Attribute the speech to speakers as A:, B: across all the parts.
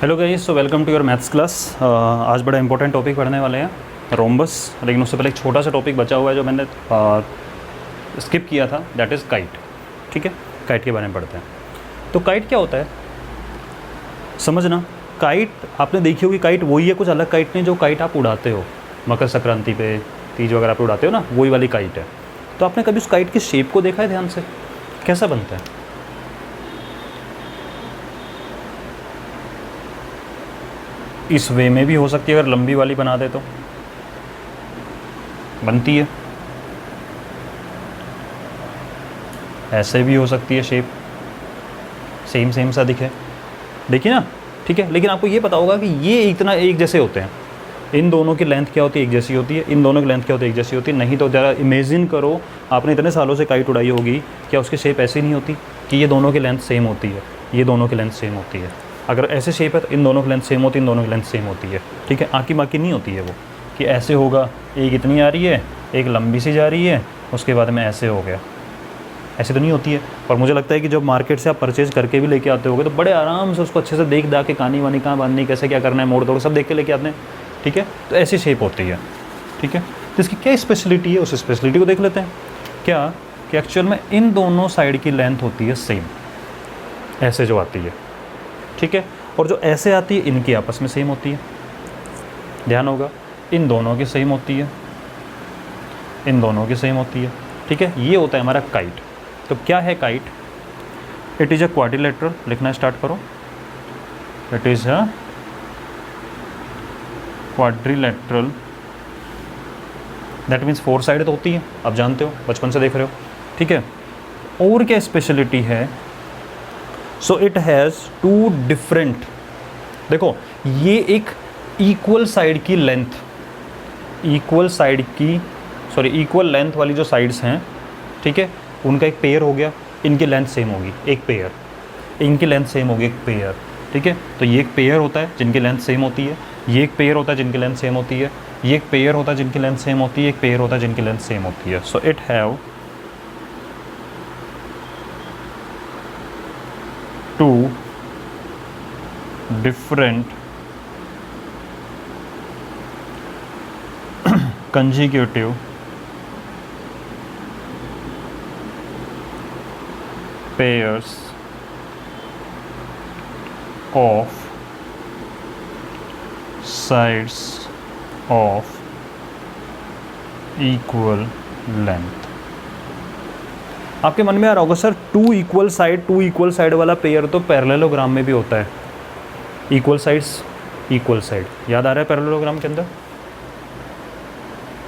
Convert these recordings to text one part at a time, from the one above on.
A: Hello guys, so welcome to your maths class. आज बड़ा important topic पढ़ने वाले हैं, रोम्बस। लेकिन उससे पहले एक छोटा सा टॉपिक बचा हुआ है जो मैंने स्किप किया था, दैट इज़ काइट। ठीक है, काइट के बारे में पढ़ते हैं। तो काइट क्या होता है समझना। काइट आपने देखी होगी, काइट वही है, कुछ अलग काइट नहीं जो काइट आप उड़ाते हो मकर संक्रांति पे, तीज वगैरह पे उड़ाते हो ना, वही वाली काइट है। तो आपने कभी उस काइट की शेप को देखा है ध्यान से, कैसा बनता है? इस वे में भी हो सकती है, अगर लंबी वाली बना दे तो बनती है। ऐसे भी हो सकती है शेप, सेम सा दिखे, देखिए ना। ठीक है, लेकिन आपको ये पता होगा कि ये इतना एक जैसे होते हैं। इन दोनों की लेंथ क्या होती है? एक जैसी होती है। इन दोनों की लेंथ क्या होती है? एक जैसी होती है। नहीं तो ज़रा इमेजिन करो, आपने इतने सालों से काइट उड़ाई होगी, क्या उसकी शेप ऐसी नहीं होती कि ये दोनों की लेंथ सेम होती है, ये दोनों की लेंथ सेम होती है? अगर ऐसे शेप है तो इन दोनों की लेंथ सेम होती है, इन दोनों की लेंथ सेम होती है। ठीक है, आँकी बाकी नहीं होती है वो कि ऐसे होगा, एक इतनी आ रही है, एक लंबी सी जा रही है, उसके बाद में ऐसे हो गया। ऐसे तो नहीं होती है। और मुझे लगता है कि जब मार्केट से आप परचेज करके भी लेके आते होगे तो बड़े आराम से उसको अच्छे से देख के कहानी वानी कहाँ बांधनी, कैसे क्या करना है, मोड़ तोड़ सब देख के लेके आते हैं। ठीक है, तो ऐसी शेप होती है। ठीक है, तो इसकी क्या स्पेशलिटी है, उस स्पेशलिटी को देख लेते हैं। क्या कि एक्चुअल में इन दोनों साइड की लेंथ होती है सेम, ऐसे जो आती है। ठीक है, और जो ऐसे आती है इनकी आपस में सेम होती है। ध्यान होगा, इन दोनों की सेम होती है, इन दोनों की सेम होती है। ठीक है, ये होता है हमारा काइट। तो क्या है kite? It is a quadrilateral, लिखना स्टार्ट करो। It is a quadrilateral, that means 4 side तो होती है, आप जानते हो, बचपन से देख रहे हो। ठीक है, और क्या स्पेशलिटी है? सो इट हैज़ 2 डिफरेंट, देखो ये एक इक्वल साइड की लेंथ, इक्वल साइड की इक्वल लेंथ वाली जो साइड्स हैं, ठीक है, उनका एक पेयर हो गया, इनकी लेंथ सेम होगी, एक पेयर, इनकी लेंथ सेम होगी, एक पेयर। ठीक है, तो ये एक पेयर होता है जिनकी लेंथ सेम होती है, ये एक पेयर होता है जिनकी लेंथ सेम होती है, ये एक पेयर होता है जिनकी लेंथ सेम होती है, एक पेयर होता है जिनकी लेंथ सेम होती है। So it have 2 different consecutive pairs of sides of equal length। आपके मन में आ रहा होगा सर, 2 इक्वल साइड वाला पेयर तो पैरेललोग्राम में भी होता है। इक्वल साइड्स, इक्वल साइड याद आ रहा है पैरेललोग्राम के अंदर?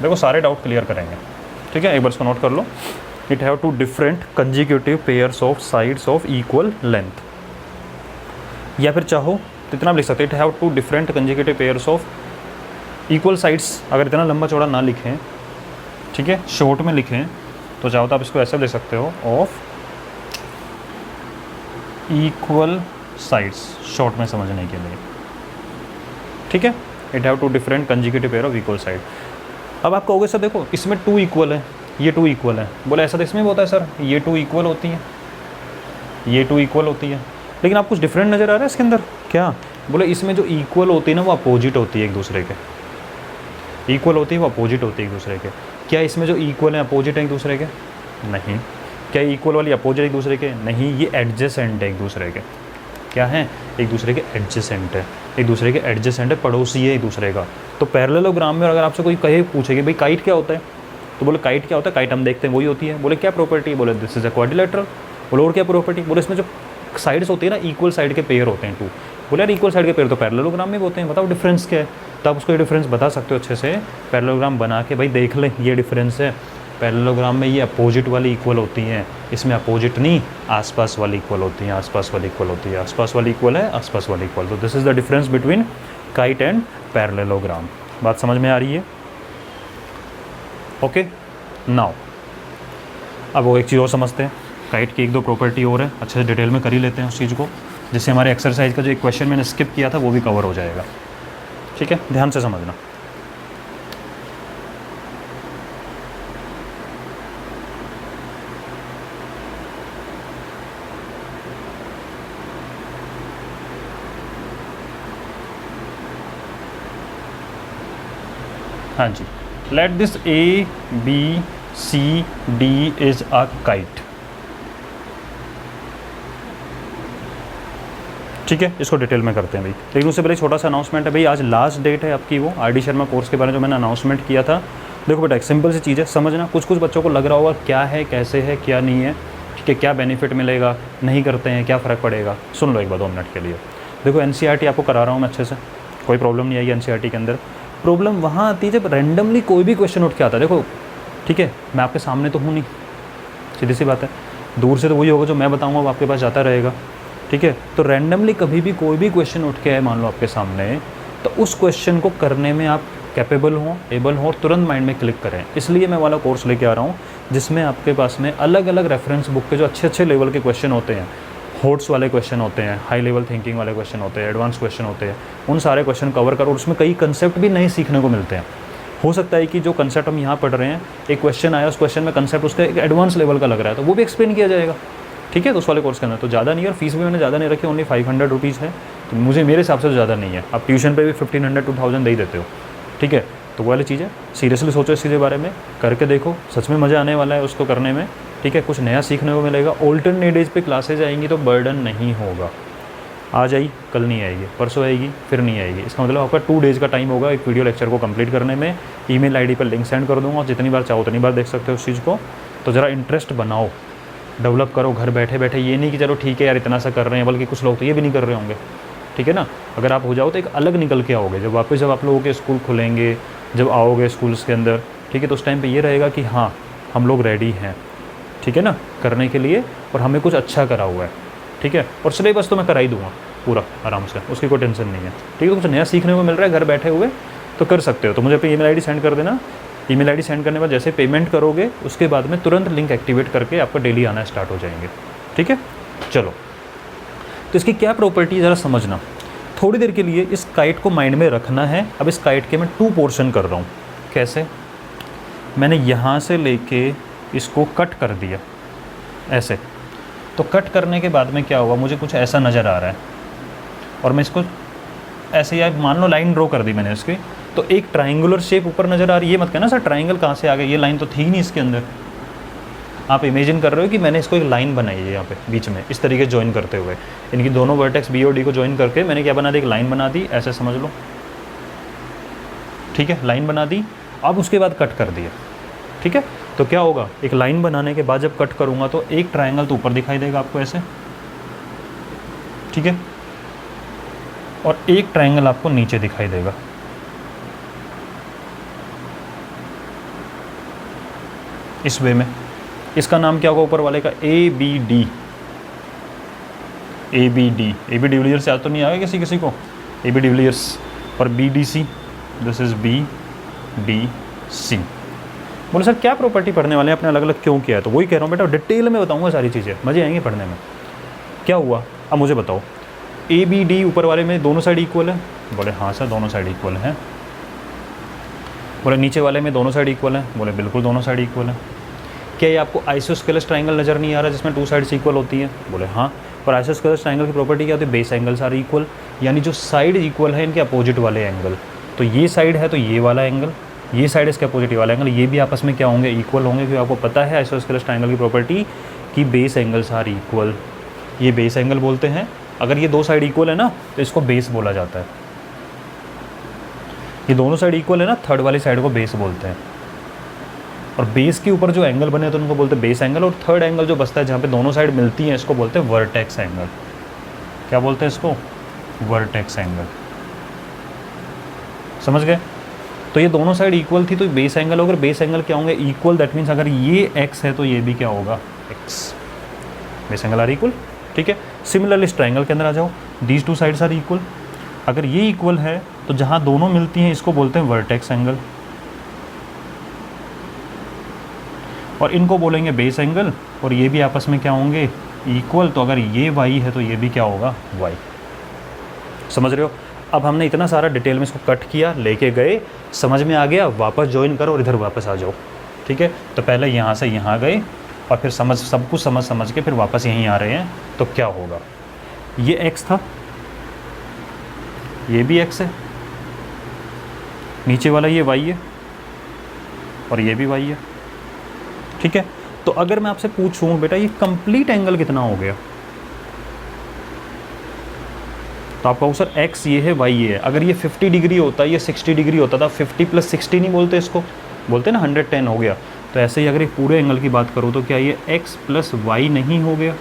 A: देखो सारे डाउट क्लियर करेंगे। ठीक है, एक बार इसको नोट कर लो। It have 2 different consecutive pairs of sides of equal length, या फिर चाहो तो इतना लिख सकते हैं, it have 2 different consecutive pairs of equal sides. अगर इतना लंबा चौड़ा ना लिखें, ठीक है, शॉर्ट में लिखें, तो चाहो तो आप इसको ऐसे लिख सकते हो, ऑफ इक्वल साइड्स, शॉर्ट में समझने के लिए। ठीक है, it have 2 different consecutive pair of equal side. अब आप कहोगे सर देखो इसमें 2 इक्वल है, ये 2 इक्वल है, बोले ऐसा तो इसमें भी होता है सर, ये 2 इक्वल होती है, ये 2 इक्वल होती है, लेकिन आप कुछ डिफरेंट नज़र आ रहा है इसके अंदर। क्या बोले? इसमें जो इक्वल होती है ना वो अपोजिट होती है एक दूसरे के, इक्वल होती है वो अपोजिट होती है एक दूसरे के। क्या इसमें जो इक्वल है अपोजिट है एक दूसरे के? नहीं। क्या इक्वल वाली अपोजिट एक दूसरे के? नहीं, ये एडजेसेंट है एक दूसरे के। क्या है? एक दूसरे के एडजेसेंट है, एक दूसरे के एडजेसेंट है, पड़ोसी है एक दूसरे का। तो पैरेललोग्राम में अगर आपसे कोई कहे पूछेगी भाई काइट क्या होता है, तो बोले काइट क्या होता है? काइट हम देखते हैं वही होती है। बोले क्या प्रॉपर्टी? बोले दिस इज अ क्वाड्रिलेटरल। बोले और क्या प्रॉपर्टी? बोले इसमें जो साइड्स होती है ना, इक्वल साइड के पेयर होते हैं 2। बोले यार इक्वल साइड के पेयर तो पैरेललोग्राम में होते हैं, बताओ डिफरेंस क्या है? तो आप उसको ये डिफरेंस बता सकते हो अच्छे से, पैरेललोग्राम बना के, भाई देख लें ये डिफरेंस है, पैरेललोग्राम में ये अपोजिट वाली इक्वल होती हैं, इसमें अपोजिट नहीं, आसपास वाली इक्वल होती हैं, आसपास वाली इक्वल होती है, आसपास वाली इक्वल है, आसपास वाली इक्वल। तो this is the difference between kite and parallelogram. बात समझ में आ रही है? ओके, नाउ अब वो एक चीज़ और समझते हैं, काइट की 1-2 प्रॉपर्टी और है, अच्छे से डिटेल में कर ही लेते हैं उस चीज़ को, जिससे हमारे एक्सरसाइज का जो एक क्वेश्चन मैंने स्किप किया था वो भी कवर हो जाएगा। ठीक है, ध्यान से समझना। हाँ जी, let this A B C D is a kite. ठीक है, इसको डिटेल में करते हैं भाई, लेकिन उससे पहले छोटा सा अनाउंसमेंट है भाई, आज लास्ट डेट है आपकी वो आर डी शर्मा कोर्स के बारे में जो मैंने अनाउंसमेंट किया था। देखो बेटा, एक सिंपल सी चीज़ है, समझना। कुछ कुछ बच्चों को लग रहा होगा क्या है, कैसे है, क्या नहीं है, ठीक है, क्या बेनिफिट मिलेगा, नहीं करते हैं क्या फ़र्क पड़ेगा। सुन लो एक बार 2 मिनट के लिए। देखो एनसीईआरटी आपको करा रहा हूँ मैं अच्छे से, कोई प्रॉब्लम नहीं आएगी एनसीईआरटी के अंदर। प्रॉब्लम वहाँ आती है जब रैंडमली कोई भी क्वेश्चन उठ के आता है। देखो ठीक है, मैं आपके सामने तो हूँ नहीं, सीधी सी बात है, दूर से तो वही होगा जो मैं बताऊँगा वो आपके पास जाता रहेगा। ठीक है, तो रैंडमली कभी भी कोई भी क्वेश्चन उठ के आए मान लो आपके सामने, तो उस क्वेश्चन को करने में आप कैपेबल हो, एबल हो और तुरंत माइंड में क्लिक करें। इसलिए मैं वाला कोर्स लेके आ रहा हूँ जिसमें आपके पास में अलग अलग रेफरेंस बुक के जो अच्छे अच्छे लेवल के क्वेश्चन होते हैं, होट्स वाले क्वेश्चन होते हैं, हाई लेवल थिंकिंग वाले क्वेश्चन होते हैं, एडवांस क्वेश्चन होते हैं, उन सारे क्वेश्चन कवर करो। और उसमें कई कंसेप्ट भी नए सीखने को मिलते हैं। हो सकता है कि जो कंसेप्ट हम यहाँ पढ़ रहे हैं, एक क्वेश्चन आया, उस क्वेश्चन में कंसेप्ट उसका एक एडवांस लेवल का लग रहा है, तो वो भी एक्सप्लेन किया जाएगा। ठीक है, तो उस वाले कोर्स के अंदर तो ज़्यादा नहीं है, और फीस भी मैंने ज़्यादा नहीं रखी, ओनली 500 रुपीज़ है। तो मुझे मेरे हिसाब से तो ज़्यादा नहीं है। आप ट्यूशन पे भी 1500-2000 दे ही देते हो। ठीक है, तो वो वाली चीज़ है, सीरियसली सोचो इसके बारे में, करके देखो, सच में मज़ा आने वाला है उसको करने में। ठीक है, कुछ नया सीखने को मिलेगा। ऑल्टरनेट डेज पे क्लासेज आएंगी तो बर्डन नहीं होगा। आज आई कल नहीं आएगी, परसों आएगी फिर नहीं आएगी, इसका मतलब आपका 2 डेज़ का टाइम होगा एक वीडियो लेक्चर को कंप्लीट करने में। ईमेल आईडी पर लिंक सेंड कर दूँगा, जितनी बार चाहो उतनी बार देख सकते हो उस चीज़ को। तो ज़रा इंटरेस्ट बनाओ, डेवलप करो घर बैठे बैठे। ये नहीं कि चलो ठीक है यार इतना सा कर रहे हैं, बल्कि कुछ लोग तो ये भी नहीं कर रहे होंगे। ठीक है ना, अगर आप हो जाओ तो एक अलग निकल के आओगे। जब वापस जब आप लोगों के स्कूल खुलेंगे, जब आओगे स्कूल्स के अंदर, ठीक है, तो उस टाइम पे ये रहेगा कि हाँ हम लोग रेडी हैं, ठीक है ना, करने के लिए, और हमें कुछ अच्छा करा हुआ है। ठीक है, और सिलेबस तो मैं करा ही दूँगा पूरा आराम से, उसकी कोई टेंशन नहीं है। ठीक है, कुछ नया सीखने को मिल रहा है घर बैठे हुए, तो कर सकते हो। तो मुझे अपनी ईमेल आईडी सेंड कर देना। ईमेल आईडी सेंड करने के बाद जैसे पेमेंट करोगे उसके बाद में तुरंत लिंक एक्टिवेट करके आपका डेली आना स्टार्ट हो जाएंगे। ठीक है, चलो, तो इसकी क्या प्रॉपर्टी ज़रा समझना। थोड़ी देर के लिए इस काइट को माइंड में रखना है। अब इस काइट के मैं 2 पोर्शन कर रहा हूँ। कैसे? मैंने यहाँ से लेके इसको कट कर दिया ऐसे। तो कट करने के बाद में क्या होगा, मुझे कुछ ऐसा नज़र आ रहा है, और मैं इसको ऐसे यार मान लो लाइन ड्रॉ कर दी मैंने इसकी, तो एक ट्रायंगुलर शेप ऊपर नज़र आ रही है। ये मत कहना सर ट्रायंगल कहाँ से आ गया, ये लाइन तो थी नहीं इसके अंदर। आप इमेजिन कर रहे हो कि मैंने इसको एक लाइन बनाई है यहाँ पे बीच में, इस तरीके जॉइन करते हुए इनकी दोनों वर्टेक्स बी और डी को जॉइन करके मैंने क्या बना दी, एक लाइन बना दी, ऐसे समझ लो। ठीक है, लाइन बना दी। अब उसके बाद कट कर दिया। ठीक है, तो क्या होगा, एक लाइन बनाने के बाद जब कट करूँगा तो एक ट्रायंगल तो ऊपर दिखाई देगा आपको ऐसे, ठीक है, और एक ट्रायंगल आपको नीचे दिखाई देगा। इस वे में इसका नाम क्या होगा ऊपर वाले का, A B D. A B D, A B de Villiers याद तो नहीं आएगा किसी किसी को, ए बी डिविलियर्स। और B D C, this is B D C. बोले सर क्या प्रॉपर्टी पढ़ने वाले हैं, अपने अलग अलग क्यों किया है? तो वही कह रहा हूँ बेटा, डिटेल में बताऊंगा सारी चीज़ें, मज़े आएंगे पढ़ने में। क्या हुआ अब मुझे बताओ, ए बी डी ऊपर वाले में दोनों साइड इक्वल है? बोले हाँ सर दोनों साइड इक्वल हैं। बोले नीचे वाले में दोनों साइड इक्वल हैं? बोले बिल्कुल दोनों साइड इक्वल हैं। क्या ये आपको आइसोस्केलस ट्रायंगल नज़र नहीं आ रहा जिसमें 2 साइड्स इक्वल होती हैं? बोले हाँ। और आइसोस्केलस ट्रायंगल की प्रॉपर्टी क्या होती है, बेस एंगल्स आर इक्वल, यानी जो साइड इक्वल है इनके अपोजिट वाले एंगल। तो ये साइड है तो ये वाला एंगल, ये साइड इसके अपोजिट वाला एंगल, ये भी आपस में क्या होंगे, इक्वल होंगे, क्योंकि आपको पता है आइसोस्केलस ट्रायंगल की प्रॉपर्टी कि बेस एंगल्स आर इक्वल। ये बेस एंगल बोलते हैं। अगर ये 2 साइड इक्वल है ना तो इसको बेस बोला जाता है। ये दोनों साइड इक्वल है ना, थर्ड वाली साइड को बेस बोलते हैं। और बेस के ऊपर जो एंगल बने तो उनको बोलते हैं बेस एंगल। और थर्ड एंगल जो बचता है जहाँ पे दोनों साइड मिलती हैं इसको बोलते हैं वर्टेक्स एंगल। क्या बोलते हैं इसको, वर्टेक्स एंगल। समझ गए? तो ये दोनों साइड इक्वल थी तो बेस एंगल, अगर बेस एंगल क्या होंगे, इक्वल। दैट मीन्स अगर ये x है तो ये भी क्या होगा, x। Base angle are equal. ठीक है, सिमिलरली इस ट्रायंगल के अंदर आ जाओ, दीज 2 साइड्स आर इक्वल। अगर ये इक्वल है तो जहाँ दोनों मिलती हैं इसको बोलते हैं वर्टेक्स एंगल, और इनको बोलेंगे बेस एंगल। और ये भी आपस में क्या होंगे, इक्वल। तो अगर ये y है तो ये भी क्या होगा, y। समझ रहे हो? अब हमने इतना सारा डिटेल में इसको कट किया, लेके गए, समझ में आ गया, वापस ज्वाइन करो और इधर वापस आ जाओ। ठीक है, तो पहले यहाँ से यहाँ गए और फिर सब कुछ समझ के फिर वापस यहीं आ रहे हैं। तो क्या होगा, ये x था, ये भी x है, नीचे वाला ये y है, और ये भी y है, ठीक है। तो अगर मैं आपसे पूछूं बेटा ये कंप्लीट एंगल कितना हो गया, तो आप कहो सर x ये है y ये है। अगर ये 50 डिग्री होता, ये 60 डिग्री होता था, 50 + 60 नहीं बोलते इसको, बोलते ना 110 हो गया। तो ऐसे ही अगर एक पूरे एंगल की बात करूँ तो क्या ये x + y नहीं हो गया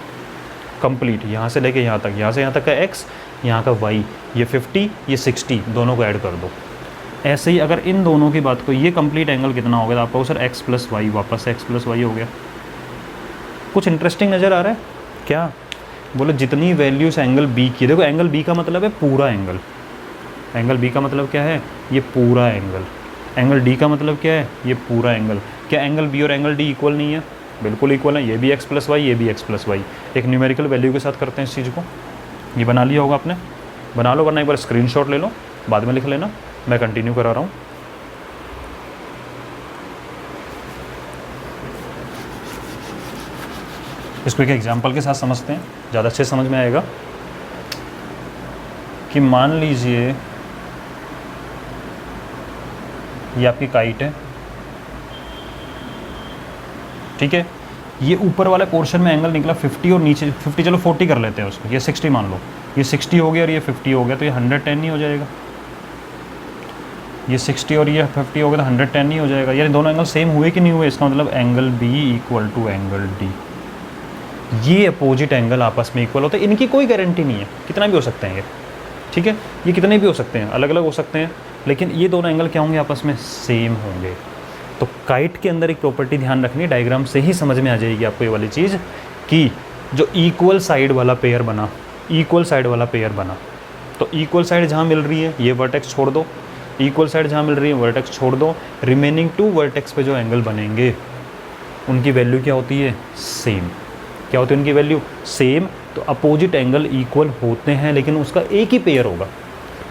A: कंप्लीट, यहाँ से लेके यहाँ तक, यहाँ से यहाँ तक का x, यहाँ का y, ये 50 ये 60 दोनों को ऐड कर दो। ऐसे ही अगर इन दोनों की बात को, ये कंप्लीट एंगल कितना हो गया, तो आप कहो सर x + y, वापस से x + y हो गया। कुछ इंटरेस्टिंग नज़र आ रहा है क्या? बोले जितनी वैल्यूज एंगल बी की, देखो एंगल बी का मतलब है पूरा एंगल, एंगल बी का मतलब क्या है, ये पूरा एंगल। एंगल डी का मतलब क्या है, ये पूरा एंगल। क्या एंगल बी और एंगल डी इक्वल नहीं है? बिल्कुल इक्वल है, ये भी x + y, ये भी x + y। एक न्यूमेरिकल वैल्यू के साथ करते हैं इस चीज़ को। ये बना लिया होगा आपने, बना लो, वरना एक बार स्क्रीनशॉट ले लो, बाद में लिख लेना, मैं कंटिन्यू करा रहा हूँ। इसको एक एग्जाम्पल के साथ समझते हैं, ज़्यादा अच्छे समझ में आएगा। कि मान लीजिए ये आपकी काइट है, ठीक है। ये ऊपर वाले पोर्शन में एंगल निकला 50 और नीचे 50, चलो 40 कर लेते हैं उसको, ये 60 मान लो, ये 60 हो गया और ये 50 हो गया, तो ये 110 नहीं हो जाएगा? ये 60 और ये 50 हो गया तो 110 नहीं हो जाएगा? यार दोनों एंगल सेम हुए कि नहीं हुए? इसका मतलब एंगल बी = एंगल डी। ये अपोजिट एंगल आपस में इक्वल होते हैं, इनकी कोई गारंटी नहीं है, कितना भी हो सकते हैं ये, ठीक है। ये कितने भी हो सकते हैं, अलग अलग हो सकते हैं, लेकिन ये दोनों एंगल क्या होंगे, आपस में सेम होंगे। तो काइट के अंदर एक प्रॉपर्टी ध्यान रखनी, डायग्राम से ही समझ में आ जाएगी आपको ये वाली चीज़, कि जो इक्वल साइड वाला पेयर बना, इक्वल साइड वाला पेयर बना, तो इक्वल साइड जहाँ मिल रही है ये वर्टेक्स छोड़ दो, इक्वल साइड जहाँ मिल रही है वर्टेक्स छोड़ दो, रिमेनिंग 2 वर्टेक्स पे जो एंगल बनेंगे उनकी वैल्यू क्या होती है, सेम। क्या होती है उनकी वैल्यू, सेम। तो अपोजिट एंगल इक्वल होते हैं, लेकिन उसका एक ही पेयर होगा।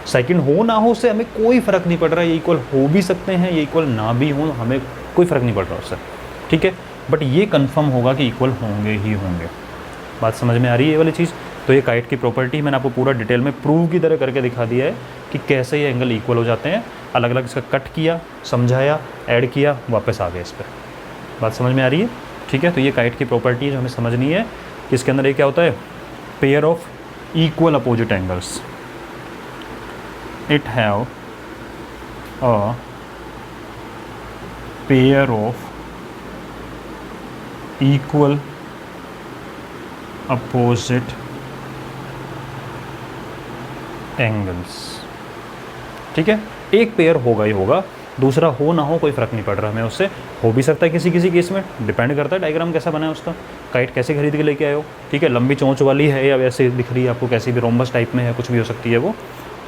A: सेकंड हो ना हो उससे हमें कोई फ़र्क नहीं पड़ रहा है, ये इक्वल हो भी सकते हैं, ये इक्वल ना भी हो, हमें कोई फ़र्क नहीं पड़ रहा उससे, ठीक है। बट ये कंफर्म होगा कि इक्वल होंगे ही होंगे। बात समझ में आ रही है ये वाली चीज़? तो ये काइट की प्रॉपर्टी मैंने आपको पूरा डिटेल में प्रूव की तरह करके दिखा दिया है कि कैसे ये एंगल इक्वल हो जाते हैं। अलग अलग इसका कट किया, समझाया, ऐड किया, वापस आ गए इस पर। बात समझ में आ रही है? ठीक है। तो ये काइट की प्रॉपर्टी है जो हमें समझनी है कि इसके अंदर ये क्या होता है, pair of equal opposite angles, it have a pair of equal opposite angles, ठीक है। एक पेयर होगा ही होगा, दूसरा हो ना हो कोई फ़र्क नहीं पड़ रहा हमें उससे। हो भी सकता है किसी किसी केस में, डिपेंड करता है डायग्राम कैसा बना है उसका, काइट कैसे खरीद के लेके आए हो, ठीक है। लंबी चोंच वाली है या वैसे दिख रही है आपको, कैसी भी रोम्बस टाइप में है, कुछ भी हो सकती है वो,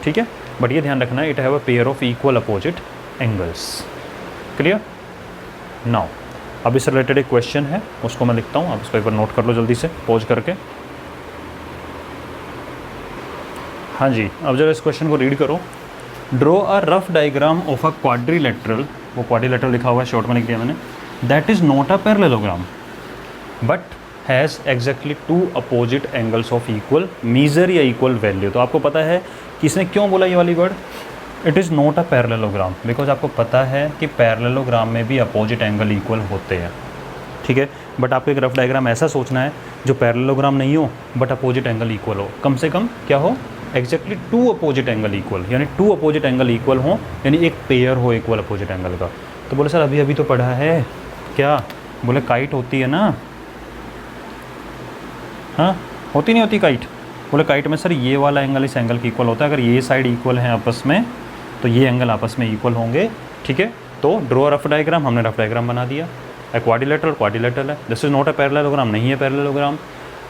A: ठीक है। बट ये ध्यान रखना है, it have a pair of equal opposite angles. Clear? Now अब इससे रिलेटेड एक क्वेश्चन है, उसको मैं लिखता हूँ, आप इसको एक बार नोट कर लो जल्दी से पॉज करके। हाँ जी, अब जरा इस क्वेश्चन को रीड करो। Draw a rough diagram of a quadrilateral, वो क्वाड्रिलेटरल लिखा हुआ है, शॉर्ट में लिख दिया मैंने, that is not a parallelogram but has exactly 2 opposite angles of equal measure या इक्वल वैल्यू। तो आपको पता है कि इसने क्यों बोला ये वाली word, it is not a parallelogram, because आपको पता है कि पैरेललोग्राम में भी अपोजिट एंगल इक्वल होते हैं, ठीक है। बट आपको एक रफ डायग्राम ऐसा सोचना है जो पैरेललोग्राम नहीं हो बट अपोजिट एंगल इक्वल हो, कम से कम क्या हो, एग्जैक्टली 2 अपोजिट एंगल इक्वल, यानी 2 अपोजिट एंगल इक्वल हो, यानी एक पेयर हो इक्वल अपोजिट एंगल का। तो बोले सर अभी अभी तो पढ़ा है क्या, बोले काइट होती है ना, हाँ होती नहीं होती काइट, बोले काइट में सर ये वाला एंगल इस एंगल की इक्वल होता है, अगर ये साइड इक्वल है आपस में तो ये एंगल आपस में इक्वल होंगे, ठीक है। तो ड्रॉ रफ डायग्राम, हमने रफ डायग्राम बना दिया। क्वाड्रिलेटरल क्वाड्रिलेटरल है, this is not a parallelogram, नहीं है parallelogram.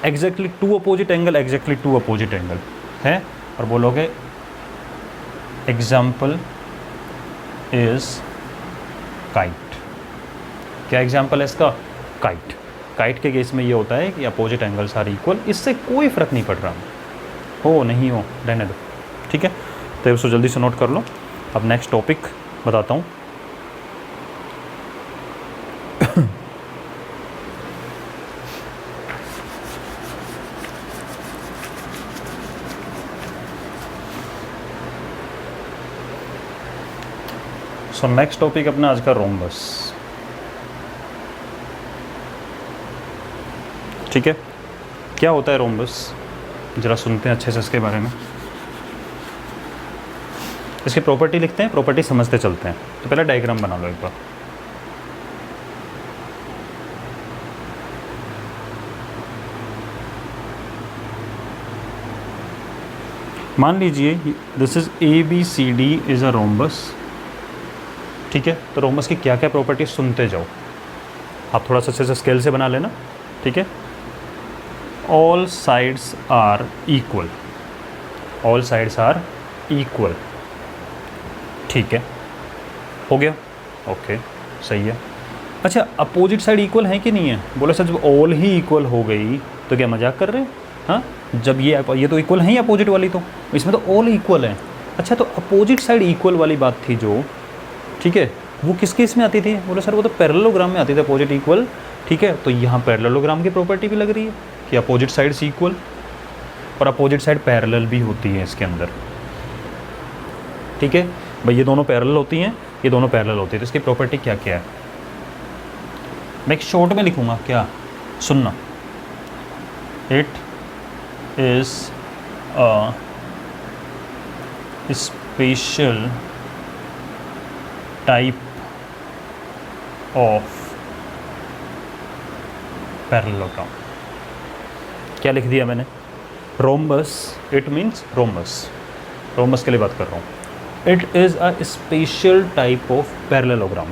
A: Exactly 2 opposite angle, exactly 2 opposite angle है, और बोलोगे एग्जाम्पल इज काइट। क्या एग्जाम्पल है इसका, काइट। काइट के केस में ये होता है कि अपोजिट एंगल्स आर इक्वल, इससे कोई फ़र्क नहीं पड़ रहा हो नहीं हो, रहने दो, ठीक है। तो इसको जल्दी से नोट कर लो। अब नेक्स्ट टॉपिक बताता हूँ। सो नेक्स्ट टॉपिक अपना आज का रोम्बस। ठीक है, क्या होता है रोम्बस, ज़रा सुनते हैं अच्छे से इसके बारे में। इसकी प्रॉपर्टी लिखते हैं, प्रॉपर्टी समझते चलते हैं। तो पहले डायग्राम बना लो एक बार। मान लीजिए this is ABCD is a rhombus, ठीक है। तो रोम्बस की क्या क्या प्रॉपर्टी सुनते जाओ, आप थोड़ा सा अच्छे से स्केल से बना लेना, ठीक है। All sides are equal, all sides are equal, ठीक है, हो गया, ओके, सही है। अच्छा, अपोजिट साइड इक्वल है कि नहीं है? बोले सर जब ऑल ही इक्वल हो गई तो क्या मजाक कर रहे हैं? हाँ, जब ये तो इक्वल है ही अपोजिट वाली, तो इसमें तो ऑल इक्वल है। अच्छा, तो अपोजिट साइड इक्वल वाली बात थी जो, ठीक है, वो किस केस में आती थी? बोले सर वो तो पैरेललोग्राम में आती थी अपोजिट इक्वल, ठीक है। तो यहाँ पैरेललोग्राम की प्रॉपर्टी भी लग रही है कि अपोजिट साइड्स इक्वल, और अपोजिट साइड पैरेलल भी होती है इसके अंदर, ठीक है भाई। ये दोनों पैरेलल होती हैं, ये दोनों पैरेलल होती है, तो इसकी प्रॉपर्टी क्या क्या है मैं एक शॉर्ट में लिखूँगा, क्या, सुनना। It is a special type of parallelogram. क्या लिख दिया मैंने? Rhombus, it means rhombus, rhombus के लिए बात कर रहा हूँ। It is a special type of parallelogram.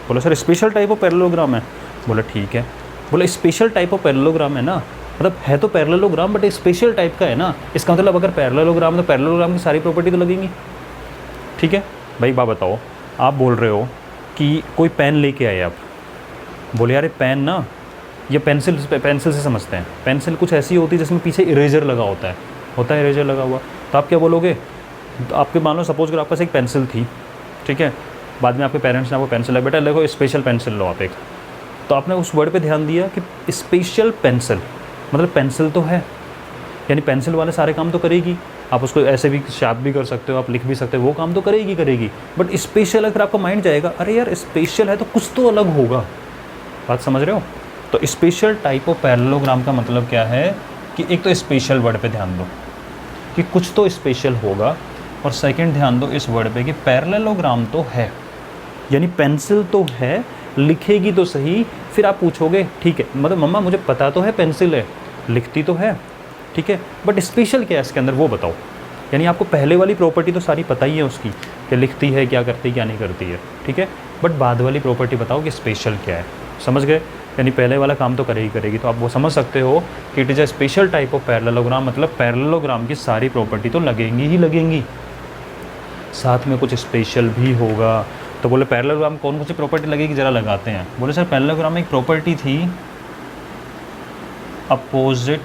A: बोला sir special type of parallelogram है? बोला ठीक है। बोला स्पेशल टाइप ऑफ पैरेललोग्राम है ना, मतलब है तो पैरेललोग्राम बट स्पेशल टाइप का है ना। इसका मतलब अगर पैरेललोग्राम तो पैरेललोग्राम की सारी प्रॉपर्टी तो लगेंगी, ठीक है भाई। बात बताओ, आप बोल रहे हो कि कोई पेन लेके आए आप, बोले यार पेन ना, ये पेंसिल से समझते हैं। पेंसिल कुछ ऐसी होती है जिसमें पीछे इरेजर लगा होता है इरेजर लगा हुआ। तो आप क्या बोलोगे? तो आपके मान लो सपोज कर आपके पास एक पेंसिल थी, ठीक है, बाद में आपके पेरेंट्स ने आपको पेंसिल है, बेटा देखो स्पेशल पेंसिल लो आप एक। तो आपने उस वर्ड पे ध्यान दिया कि स्पेशल पेंसिल, मतलब पेंसिल तो है, यानी पेंसिल वाले सारे काम तो करेगी। आप उसको ऐसे भी शार्प भी कर सकते हो, आप लिख भी सकते हो, वो काम तो करेगी। बट स्पेशल अगर आपका माइंड जाएगा, अरे यार स्पेशल है तो कुछ तो अलग होगा। बात समझ रहे हो? तो स्पेशल टाइप ऑफ पैरेललोग्राम का मतलब क्या है कि एक तो स्पेशल वर्ड पे ध्यान दो कि कुछ तो स्पेशल होगा, और सेकंड ध्यान दो इस वर्ड पे कि पैरेललोग्राम तो है, यानी पेंसिल तो है, लिखेगी तो सही। फिर आप पूछोगे ठीक है, मतलब मम्मा मुझे पता तो है पेंसिल है, लिखती तो है, ठीक है, बट स्पेशल क्या है इसके अंदर वो बताओ। यानी आपको पहले वाली प्रॉपर्टी तो सारी पता ही है उसकी, कि लिखती है, क्या करती है, क्या नहीं करती है, ठीक है, बट बाद वाली प्रॉपर्टी बताओ कि स्पेशल क्या है। समझ गए? यानी पहले वाला काम तो करेगी। तो आप वो समझ सकते हो कि it is a special type of parallelogram, मतलब पैरेललोग्राम की सारी प्रॉपर्टी तो लगेंगी, साथ में कुछ स्पेशल भी होगा। तो बोले पैरेललोग्राम कौन कौन सी प्रॉपर्टी लगेगी, ज़रा लगाते हैं। बोले सर पैरेललोग्राम में एक प्रॉपर्टी थी अपोजिट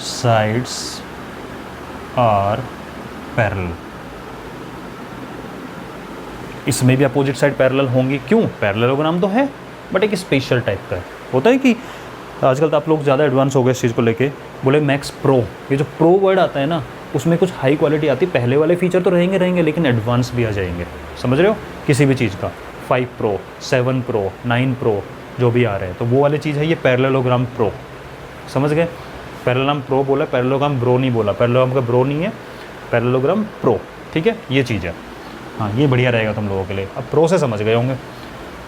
A: साइड्स आर पैरेलल। इसमें भी अपोजिट साइड पैरेलल होंगी, क्यों? पैरेललोग्राम तो है बट एक स्पेशल टाइप का है। होता है कि आजकल तो आप लोग ज़्यादा एडवांस हो गए इस चीज़ को लेके। बोले मैक्स प्रो, ये जो प्रो वर्ड आता है ना, उसमें कुछ हाई क्वालिटी आती है। पहले वाले फीचर तो रहेंगे लेकिन एडवांस भी आ जाएंगे। समझ रहे हो? किसी भी चीज़ का 5 प्रो, 7 प्रो, 9 प्रो जो भी आ रहे हैं, तो वो वाली चीज़ है ये पैरेललोग्राम प्रो। समझ गए? पैरेललोग्राम प्रो बोला, पैरेललोग्राम ब्रो नहीं बोला। पैरेललोग्राम का ब्रो नहीं है, पैरेललोग्राम प्रो, ठीक है, ये चीज़ है। हाँ, ये बढ़िया रहेगा तुम लोगों के लिए। अब प्रो से समझ गए होंगे।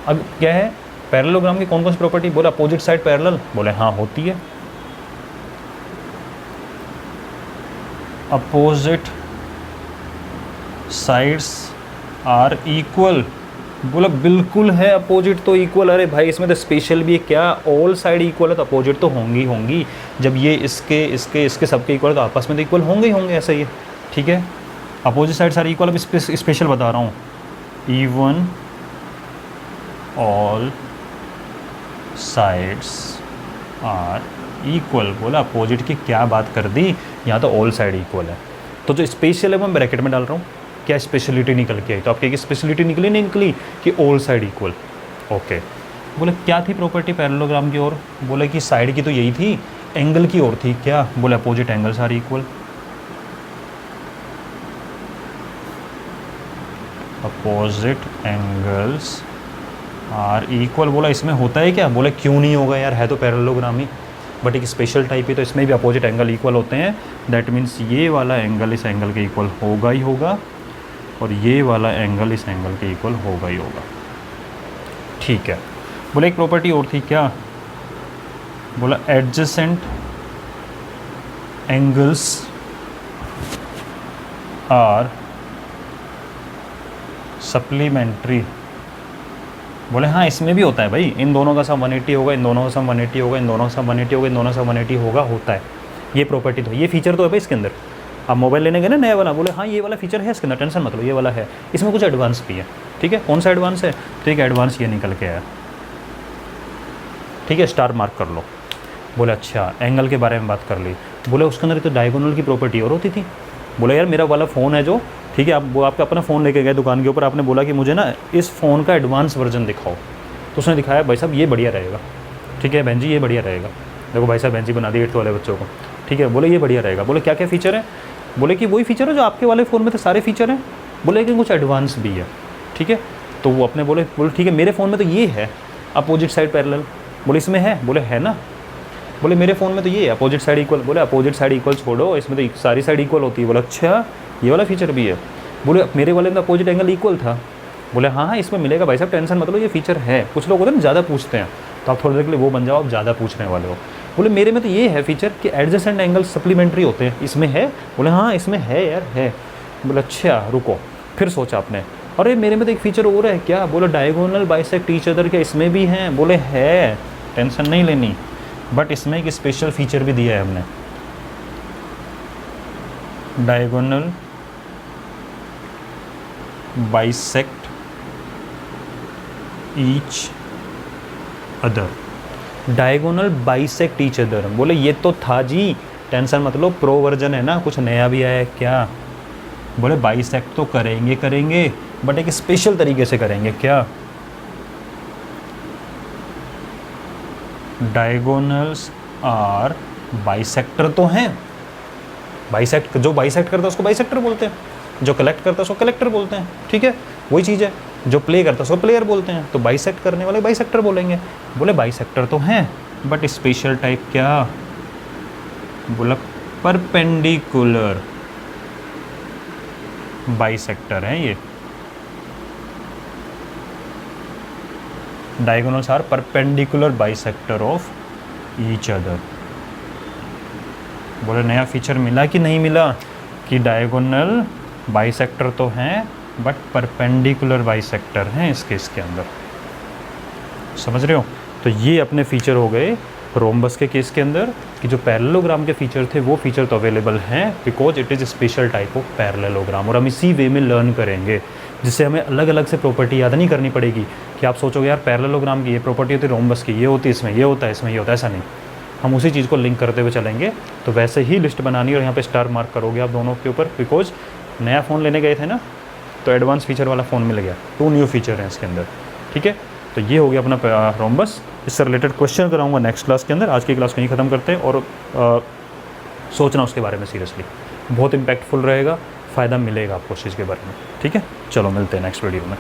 A: अब क्या है पैरेललोग्राम की कौन कौन सी प्रॉपर्टी? बोला अपोजिट साइड पैरेलल, बोले हाँ होती है। अपोजिट साइड्स आर इक्वल, बोला बिल्कुल है, अपोजिट तो इक्वल। अरे भाई इसमें तो स्पेशल भी है क्या? ऑल साइड इक्वल है तो अपोजिट तो होंगी। जब ये इसके सबके इक्वल है तो आपस में तो इक्वल होंगे, ऐसा ही है, ठीक है। अपोजिट साइड सारे इक्वल। अब स्पेशल बता रहा हूँ, even all sides are equal. बोला अपोजिट की क्या बात कर दी, यहाँ तो ऑल साइड इक्वल है। तो जो स्पेशल है वो मैं ब्रैकेट में डाल रहा हूँ। क्या स्पेशलिटी निकल के आई? तो आपकी स्पेशलिटी निकली नहीं निकली कि ऑल साइड इक्वल। ओके, बोले क्या थी प्रॉपर्टी पैरेललोग्राम की ओर? बोले कि साइड की तो यही थी, एंगल की ओर थी क्या? बोले opposite angles are equal. Opposite angles are equal बोला, इसमें होता है क्या? बोले क्यों नहीं होगा यार, है तो पैरेललोग्राम ही, बट एक स्पेशल टाइप है, तो इसमें भी अपोजिट एंगल इक्वल होते हैं। दैट मीन्स ये वाला एंगल इस एंगल के इक्वल होगा ही होगा, और ये वाला एंगल इस एंगल के इक्वल होगा ही होगा। ठीक है। बोले एक प्रॉपर्टी और थी क्या? बोला एडजेसेंट एंगल्स आर सप्लीमेंट्री। बोले हाँ इसमें भी होता है भाई, इन दोनों का सम 180 होगा, इन दोनों का सम 180 होगा, इन दोनों का सम 180 होगा, इन दोनों का सम 180 होगा, होता है। ये प्रॉपर्टी तो, ये फीचर तो है भाई इसके अंदर। आप मोबाइल लेने गए ना नया वाला, बोले हाँ ये वाला फीचर है इसके अंदर, टेंशन मत लो, ये वाला है। इसमें कुछ एडवांस भी है, ठीक है। कौन सा एडवांस है? तो एक एडवांस ये निकल के आया, ठीक है, स्टार मार्क कर लो। बोले अच्छा एंगल के बारे में बात कर ली। बोले उसके अंदर तो डायगोनल की प्रॉपर्टी और होती थी। बोले यार मेरा वाला फ़ोन है जो, ठीक है, आप वो आपका अपना फ़ोन लेके गए दुकान के ऊपर, आपने बोला कि मुझे ना इस फ़ोन का एडवांस वर्जन दिखाओ, तो उसने दिखाया भाई साहब ये बढ़िया रहेगा, ठीक है बहन जी ये बढ़िया रहेगा। देखो भाई साहब बहन जी बना दी 8th वाले बच्चों को, ठीक है। बोले ये बढ़िया रहेगा। बोले क्या क्या फ़ीचर है? बोले कि वही फ़ीचर है जो आपके वाले फ़ोन में तो सारे फ़ीचर हैं। बोले लेकिन कुछ एडवांस भी है, ठीक है। तो वो अपने बोले ठीक है मेरे फ़ोन में तो ये है अपोजिट साइड पैरेलल। बोले इसमें है? बोले है ना। बोले मेरे फ़ोन में तो ये है अपोजिट साइड इक्वल। बोले अपोजिट साइड इक्वल छोड़ो, इसमें तो सारी साइड इक्वल होती है। बोले अच्छा ये वाला फीचर भी है। बोले मेरे वाले में अपोजिट एंगल इक्वल था। बोले हाँ हाँ इसमें मिलेगा भाई साहब, टेंशन मतलब ये फीचर है। कुछ लोग होते हैं ना ज़्यादा पूछते हैं, तो आप थोड़ी देर के लिए वो बन जाओ, आप ज़्यादा पूछने वाले हो। बोले मेरे में तो ये है फीचर कि एडजेसेंट एंगल सप्लीमेंट्री होते हैं, इसमें है? बोले हाँ इसमें है यार है। बोले अच्छा रुको, फिर सोचा आपने अरे मेरे में तो एक फ़ीचर और है क्या? बोले डायगोनल बाइसेक्ट ईच अदर, क्या इसमें भी हैं? बोले है, टेंशन नहीं लेनी, बट इसमें एक स्पेशल फीचर भी दिया है हमने, diagonal bisect each other. Diagonal bisect each other, बोले ये तो था जी, टेंशन मत लो, प्रो वर्जन है ना, कुछ नया भी आया है क्या? बोले बाइसेक्ट तो करेंगे करेंगे, बट एक स्पेशल तरीके से करेंगे। क्या? डायगोनल्स आर बाइसेक्टर तो हैं, बाइसेक्ट जो बाइसेक्ट करता है उसको बाइसेक्टर बोलते हैं, जो कलेक्ट करता है उसको कलेक्टर बोलते हैं, ठीक है वही चीज़ है। जो प्ले करता है उसको प्लेयर बोलते हैं, तो बाइसेक्ट करने वाले बाइसेक्टर बोलेंगे। बोले बाइसेक्टर तो हैं बट स्पेशल टाइप क्या? बोला परपेंडिकुलर बाइसेक्टर है ये। Diagonals are perpendicular bisector of each other. बोले नया फीचर मिला कि नहीं मिला, कि डायगोनल बाइसेक्टर तो हैं बट परपेंडिकुलर बाइसेक्टर हैं इस केस के अंदर। समझ रहे हो? तो ये अपने फीचर हो गए रोम्बस के केस के अंदर, कि जो पैरेललोग्राम के फीचर थे वो फीचर तो अवेलेबल हैं because it is special type of parallelogram, और हम इसी वे में लर्न करेंगे, जिससे हमें अलग अलग से प्रॉपर्टी याद नहीं करनी पड़ेगी कि आप सोचोगे यार पैरेललोग्राम की ये प्रॉपर्टी होती है, रोम्बस की ये होती है, इसमें ये होता है, इसमें ये होता है। ऐसा नहीं, हम उसी चीज़ को लिंक करते हुए चलेंगे। तो वैसे ही लिस्ट बनानी और यहाँ पे स्टार मार्क करोगे आप दोनों के ऊपर, बिकॉज नया फ़ोन लेने गए थे ना, तो एडवांस फीचर वाला फ़ोन मिल गया, 2 न्यू फीचर हैं इसके अंदर, ठीक है। तो ये हो गया अपना रोम्बस। इससे रिलेटेड क्वेश्चन कराऊंगा नेक्स्ट क्लास के अंदर। आज की क्लास को यहीं ख़त्म करते हैं, और सोचना उसके बारे में सीरियसली, बहुत इम्पैक्टफुल रहेगा, फ़ायदा मिलेगा आपको उस चीज़ के बारे में, ठीक है। चलो मिलते हैं नेक्स्ट वीडियो में।